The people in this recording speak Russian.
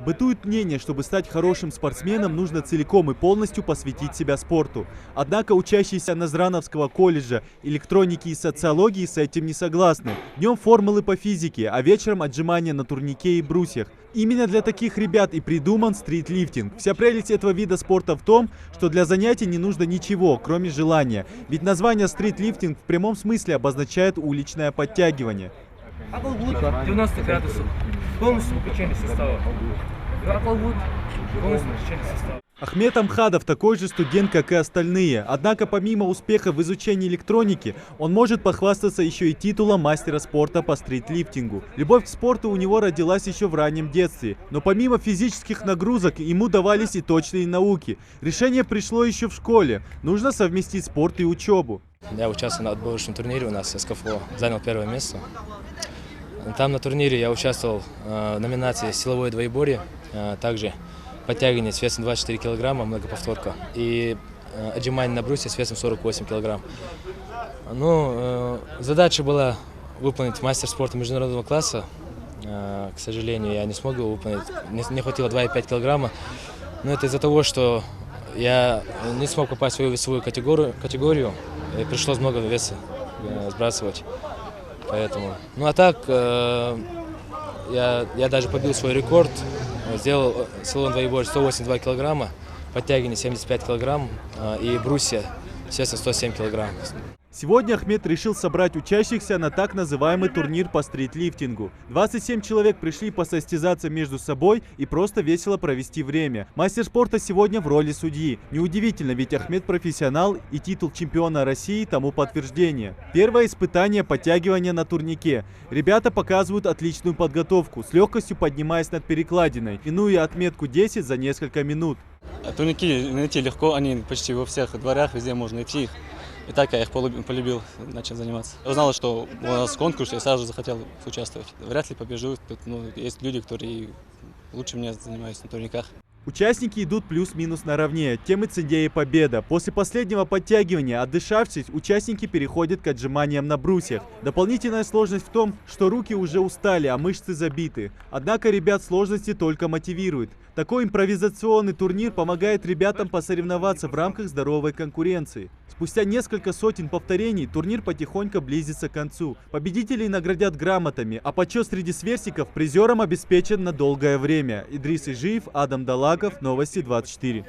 Бытует мнение, чтобы стать хорошим спортсменом, нужно целиком и полностью посвятить себя спорту. Однако учащиеся Назрановского колледжа электроники и социологии с этим не согласны. Днем формулы по физике, а вечером отжимания на турнике и брусьях. Именно для таких ребят и придуман стритлифтинг. Вся прелесть этого вида спорта в том, что для занятий не нужно ничего, кроме желания. Ведь название стритлифтинг в прямом смысле обозначает уличное подтягивание. 90 градусов, полностью выключение состава. Полностью выключение состава. Ахмед Амхадов такой же студент, как и остальные. Однако помимо успеха в изучении электроники, он может похвастаться еще и титулом мастера спорта по стритлифтингу. Любовь к спорту у него родилась еще в раннем детстве. Но помимо физических нагрузок, ему давались и точные науки. Решение пришло еще в школе. Нужно совместить спорт и учебу. Я участвовал на отборочном турнире у нас, СКФО, занял первое место. Там на турнире я участвовал в номинации «Силовое двоеборье», также подтягивание с весом 24 килограмма, многоповторка, и отжимание на брусья с весом 48 килограмм. Задача была выполнить мастер спорта международного класса. К сожалению, я не смог его выполнить, не хватило 2,5 килограмма. Но это из-за того, что я не смог попасть в свою весовую категорию, и пришлось много веса сбрасывать. Поэтому. А так, я даже побил свой рекорд, сделал силовой двоеборье 182 килограмма, подтягивание 75 килограмм и брусья с весом 107 килограмм. Сегодня Ахмед решил собрать учащихся на так называемый турнир по стритлифтингу. 27 человек пришли посостязаться между собой и просто весело провести время. Мастер спорта сегодня в роли судьи. Неудивительно, ведь Ахмед профессионал и титул чемпиона России тому подтверждение. Первое испытание – подтягивание на турнике. Ребята показывают отличную подготовку, с легкостью поднимаясь над перекладиной, минуя отметку 10 за несколько минут. Турники найти легко, они почти во всех дворах, везде можно найти их. И так я их полюбил, начал заниматься. Я узнал, что у нас конкурс, я сразу захотел участвовать. Вряд ли побежу, тут есть люди, которые лучше меня занимаются на турниках. Участники идут плюс-минус наравне, тем и цене победа. После последнего подтягивания, отдышавшись, участники переходят к отжиманиям на брусьях. Дополнительная сложность в том, что руки уже устали, а мышцы забиты. Однако ребят сложности только мотивируют. Такой импровизационный турнир помогает ребятам посоревноваться в рамках здоровой конкуренции. Спустя несколько сотен повторений турнир потихоньку близится к концу. Победителей наградят грамотами, а почет среди сверстников призерам обеспечен на долгое время. Идрис Ижиев, Адам Далагов, Новости 24.